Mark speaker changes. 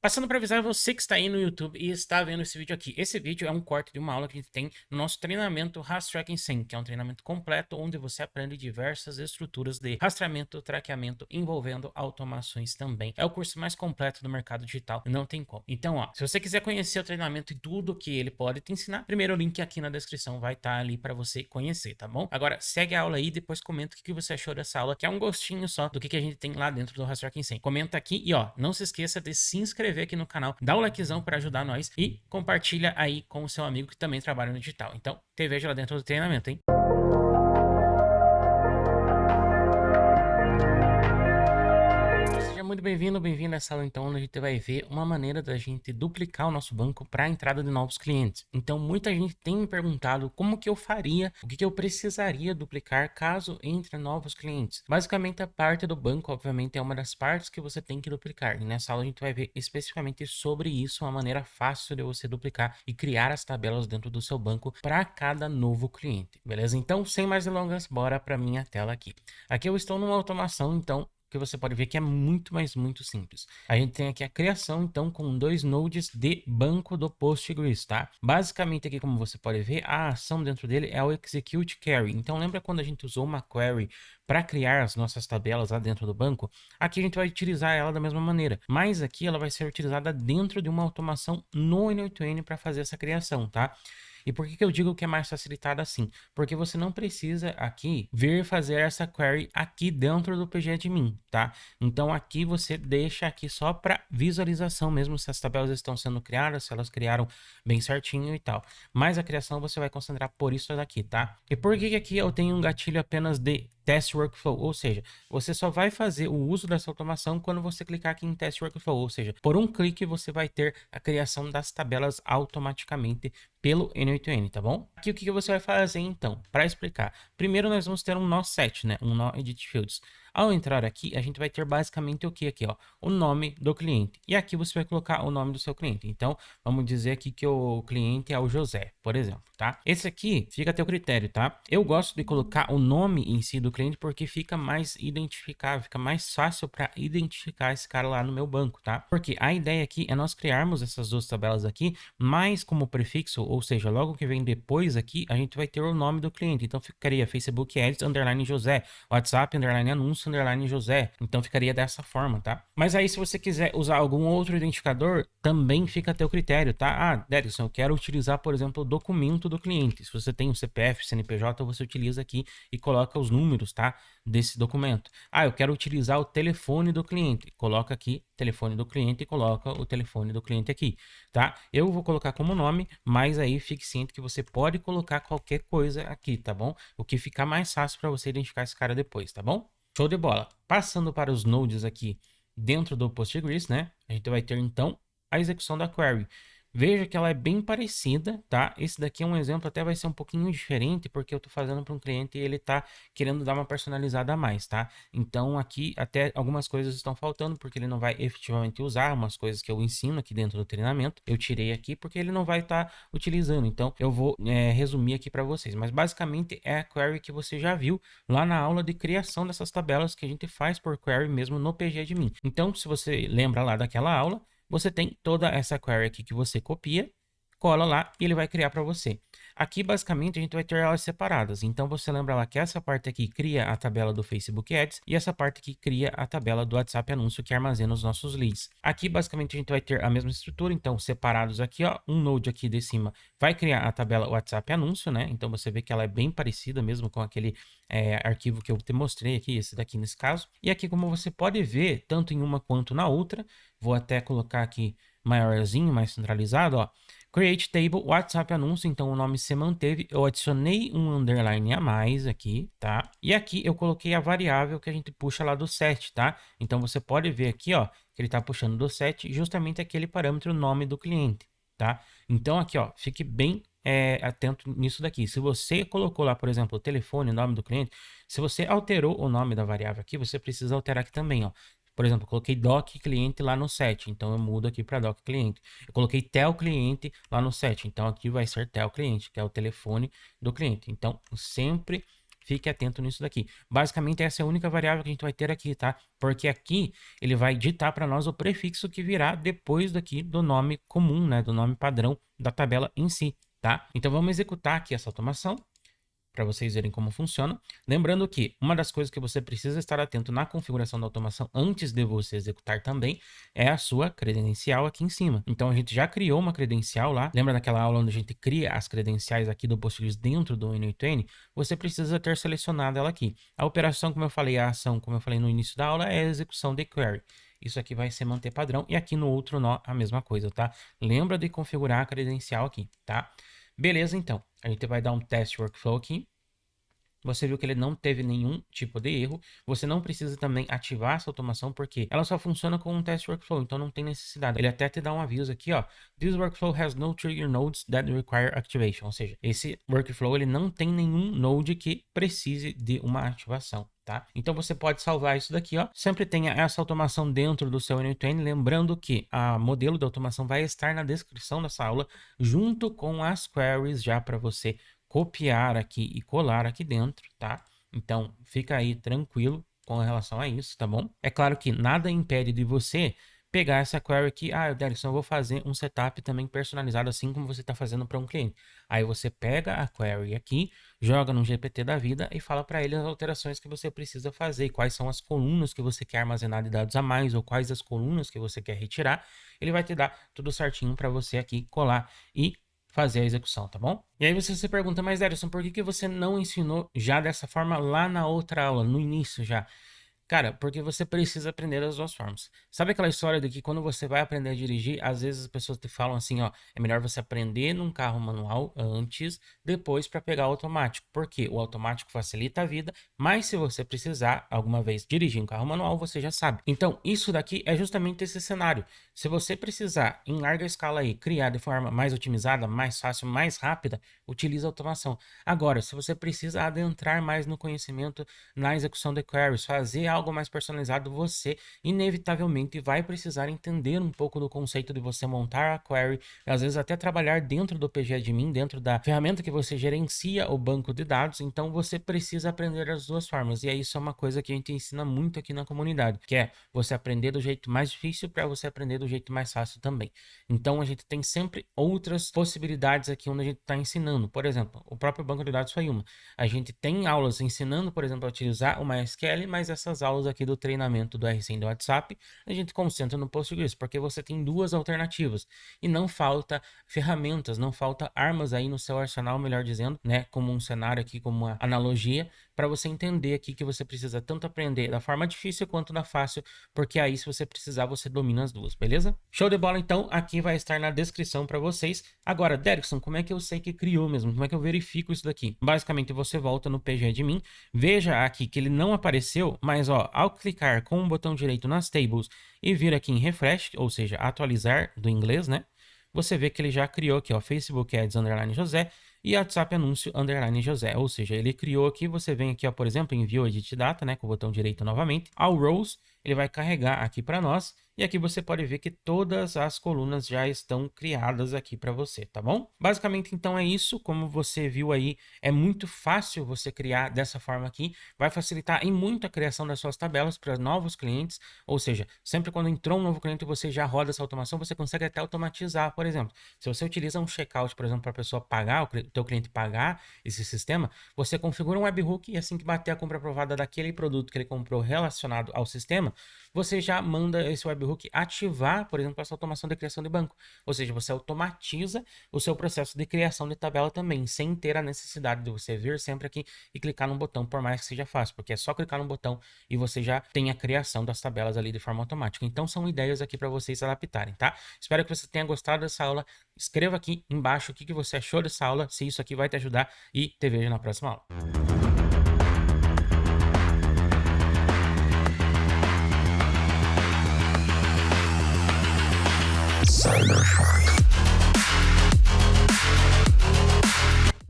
Speaker 1: Passando para avisar você que está aí no YouTube e está vendo esse vídeo aqui. Esse vídeo é um corte de uma aula que a gente tem no nosso treinamento Rastro Tracking 100, que é um treinamento completo onde você aprende diversas estruturas de rastreamento, traqueamento, envolvendo automações também. É o curso mais completo do mercado digital, não tem como. Então, ó, se você quiser conhecer o treinamento e tudo que ele pode te ensinar, primeiro o link aqui na descrição vai estar ali para você conhecer, tá bom? Agora, segue a aula aí e depois comenta o que você achou dessa aula, que é um gostinho só do que a gente tem lá dentro do Rastro Tracking 100. Comenta aqui e, ó, não se esqueça de se inscrever aqui no canal, dá o likezão para ajudar nós e compartilha aí com o seu amigo que também trabalha no digital. Então, te vejo lá dentro do treinamento, hein? Seja muito bem-vindo, bem-vindo a essa aula então, onde a gente vai ver uma maneira da gente duplicar o nosso banco para a entrada de novos clientes. Então, muita gente tem me perguntado como que eu faria, o que que eu precisaria duplicar caso entre novos clientes. Basicamente, a parte do banco, obviamente, é uma das partes que você tem que duplicar. E nessa aula a gente vai ver especificamente sobre isso, uma maneira fácil de você duplicar e criar as tabelas dentro do seu banco para cada novo cliente, beleza? Então, sem mais delongas, bora para minha tela aqui. Aqui eu estou numa automação, então que você pode ver que é muito, mas muito simples. A gente tem aqui a criação, então, com dois nodes de banco do Postgres, tá? Basicamente aqui, como você pode ver, a ação dentro dele é o execute query. Então, lembra quando a gente usou uma query para criar as nossas tabelas lá dentro do banco? Aqui a gente vai utilizar ela da mesma maneira, mas aqui ela vai ser utilizada dentro de uma automação no N8N para fazer essa criação, tá? E por que eu digo que é mais facilitado assim? Porque você não precisa aqui vir fazer essa query aqui dentro do pgadmin, tá? Então aqui você deixa aqui só para visualização mesmo se as tabelas estão sendo criadas, se elas criaram bem certinho e tal. Mas a criação você vai concentrar por isso daqui, tá? E por que aqui eu tenho um gatilho apenas de Test Workflow? Ou seja, você só vai fazer o uso dessa automação quando você clicar aqui em Test Workflow, ou seja, por um clique você vai ter a criação das tabelas automaticamente pelo N8N, tá bom? Aqui o que você vai fazer então? Para explicar. Primeiro nós vamos ter um nó set, né? Um nó edit fields. Ao entrar aqui, a gente vai ter basicamente o que aqui, ó? O nome do cliente. E aqui você vai colocar o nome do seu cliente. Então, vamos dizer aqui que o cliente é o José, por exemplo, tá? Esse aqui fica a teu critério, tá? Eu gosto de colocar o nome em si do cliente porque fica mais identificável, fica mais fácil para identificar esse cara lá no meu banco, tá? Porque a ideia aqui é nós criarmos essas duas tabelas aqui, mas como prefixo, ou seja, logo que vem depois aqui, a gente vai ter o nome do cliente. Então ficaria Facebook Ads underline José, WhatsApp underline anúncio underline José. Então ficaria dessa forma, tá? Mas aí se você quiser usar algum outro identificador, também fica a teu critério, tá? Ah, Derison, eu quero utilizar, por exemplo, o documento do cliente. Se você tem o CPF, CNPJ, você utiliza aqui e coloca os números, tá? Desse documento. Ah, eu quero utilizar o telefone do cliente. Coloca aqui telefone do cliente e coloca o telefone do cliente aqui, tá? Eu vou colocar como nome, mas aí fique ciente que você pode colocar qualquer coisa aqui, tá bom? O que ficar mais fácil para você identificar esse cara depois, tá bom? Show de bola. Passando para os nodes aqui dentro do Postgres, né? A gente vai ter então a execução da query. Veja que ela é bem parecida, tá? Esse daqui é um exemplo, até vai ser um pouquinho diferente, porque eu estou fazendo para um cliente e ele está querendo dar uma personalizada a mais, tá? Então aqui até algumas coisas estão faltando, porque ele não vai efetivamente usar umas coisas que eu ensino aqui dentro do treinamento. Eu tirei aqui porque ele não vai estar utilizando, então eu vou resumir aqui para vocês. Mas basicamente é a query que você já viu lá na aula de criação dessas tabelas que a gente faz por query mesmo no pgadmin. Então, se você lembra lá daquela aula, você tem toda essa query aqui que você copia, cola lá e ele vai criar para você. Aqui, basicamente, a gente vai ter elas separadas. Então, você lembra lá que essa parte aqui cria a tabela do Facebook Ads e essa parte aqui cria a tabela do WhatsApp Anúncio que armazena os nossos leads. Aqui, basicamente, a gente vai ter a mesma estrutura. Então, separados aqui, ó, um node aqui de cima vai criar a tabela WhatsApp Anúncio, né? Então, você vê que ela é bem parecida mesmo com aquele arquivo que eu te mostrei aqui, esse daqui nesse caso. E aqui, como você pode ver, tanto em uma quanto na outra, vou até colocar aqui maiorzinho, mais centralizado, ó. Create Table, WhatsApp Anúncio, então o nome se manteve. Eu adicionei um underline a mais aqui, tá? E aqui eu coloquei a variável que a gente puxa lá do set, tá? Então você pode ver aqui, ó, que ele tá puxando do set justamente aquele parâmetro nome do cliente, tá? Então aqui, ó, fique bem atento nisso daqui. Se você colocou lá, por exemplo, o telefone, o nome do cliente, se você alterou o nome da variável aqui, você precisa alterar aqui também, ó. Por exemplo, eu coloquei doc cliente lá no set, então eu mudo aqui para doc cliente. Eu coloquei tel cliente lá no set, então aqui vai ser tel cliente, que é o telefone do cliente. Então, sempre fique atento nisso daqui. Basicamente, essa é a única variável que a gente vai ter aqui, tá? Porque aqui ele vai ditar para nós o prefixo que virá depois daqui do nome comum, né? Do nome padrão da tabela em si, tá? Então vamos executar aqui essa automação para vocês verem como funciona. Lembrando que uma das coisas que você precisa estar atento na configuração da automação antes de você executar também é a sua credencial aqui em cima. Então a gente já criou uma credencial lá. Lembra daquela aula onde a gente cria as credenciais aqui do Postgres dentro do N8N? Você precisa ter selecionado ela aqui. A operação, como eu falei, a ação, como eu falei no início da aula, é a execução de query. Isso aqui vai ser manter padrão e aqui no outro nó a mesma coisa, tá? Lembra de configurar a credencial aqui, tá? Beleza, então. A gente vai dar um test workflow aqui. Você viu que ele não teve nenhum tipo de erro. Você não precisa também ativar essa automação, porque ela só funciona com um test workflow, então não tem necessidade. Ele até te dá um aviso aqui, ó. This workflow has no trigger nodes that require activation. Ou seja, esse workflow ele não tem nenhum node que precise de uma ativação. Tá? Então você pode salvar isso daqui, ó. Sempre tenha essa automação dentro do seu N8N, lembrando que a modelo de automação vai estar na descrição dessa aula, junto com as queries já para você copiar aqui e colar aqui dentro, tá? Então fica aí tranquilo com relação a isso, tá bom? É claro que nada impede de você pegar essa query aqui, Derson, eu vou fazer um setup também personalizado assim como você está fazendo para um cliente. Aí você pega a query aqui, joga no GPT da vida e fala para ele as alterações que você precisa fazer, quais são as colunas que você quer armazenar de dados a mais ou quais as colunas que você quer retirar. Ele vai te dar tudo certinho para você aqui colar e fazer a execução, tá bom? E aí você se pergunta, mas Derson, por que você não ensinou já dessa forma lá na outra aula, no início já? Cara, porque você precisa aprender das duas formas. Sabe aquela história de que quando você vai aprender a dirigir, às vezes as pessoas te falam assim, ó, é melhor você aprender num carro manual antes, depois para pegar o automático. Porque o automático facilita a vida, mas se você precisar alguma vez dirigir um carro manual, você já sabe. Então, isso daqui é justamente esse cenário. Se você precisar, em larga escala aí, criar de forma mais otimizada, mais fácil, mais rápida, utilize a automação. Agora, se você precisa adentrar mais no conhecimento, na execução de queries, fazer algo mais personalizado, você inevitavelmente vai precisar entender um pouco do conceito de você montar a query, às vezes até trabalhar dentro do PGAdmin, dentro da ferramenta que você gerencia o banco de dados, então você precisa aprender as duas formas, e isso é uma coisa que a gente ensina muito aqui na comunidade, que é você aprender do jeito mais difícil para você aprender do jeito mais fácil também. Então a gente tem sempre outras possibilidades aqui onde a gente está ensinando, por exemplo, o próprio banco de dados foi uma. A gente tem aulas ensinando, por exemplo, a utilizar o MySQL, mas essas aulas aqui do treinamento do RCM do WhatsApp, a gente concentra no Postgres, porque você tem duas alternativas e não falta ferramentas, não falta armas aí no seu arsenal, melhor dizendo, né, como um cenário aqui, como uma analogia, para você entender aqui que você precisa tanto aprender da forma difícil quanto da fácil, porque aí se você precisar, você domina as duas, beleza? Show de bola, então, aqui vai estar na descrição para vocês. Agora, Derrickson, como é que eu sei que criou mesmo? Como é que eu verifico isso daqui? Basicamente, você volta no PGAdmin, veja aqui que ele não apareceu, mas ó, ao clicar com o botão direito nas tables e vir aqui em refresh, ou seja, atualizar do inglês, né? Você vê que ele já criou aqui, ó, Facebook Ads _ José e WhatsApp Anúncio _ José, ou seja, ele criou aqui, você vem aqui, ó, por exemplo, envio Edit Data, né, com o botão direito novamente, ao Rows, ele vai carregar aqui para nós, e aqui você pode ver que todas as colunas já estão criadas aqui para você, tá bom? Basicamente, então, é isso, como você viu aí, é muito fácil você criar dessa forma aqui, vai facilitar em muito a criação das suas tabelas para novos clientes, ou seja, sempre quando entrou um novo cliente você já roda essa automação, você consegue até automatizar, por exemplo, se você utiliza um checkout, por exemplo, para a pessoa pagar, o teu cliente pagar esse sistema, você configura um webhook e assim que bater a compra aprovada daquele produto que ele comprou relacionado ao sistema, você já manda esse webhook ativar, por exemplo, essa automação de criação de banco. Ou seja, você automatiza o seu processo de criação de tabela também, sem ter a necessidade de você vir sempre aqui e clicar num botão, por mais que seja fácil, porque é só clicar num botão e você já tem a criação das tabelas ali de forma automática. Então são ideias aqui para vocês adaptarem, tá? Espero que você tenha gostado dessa aula. Escreva aqui embaixo o que você achou dessa aula, se isso aqui vai te ajudar e te vejo na próxima aula.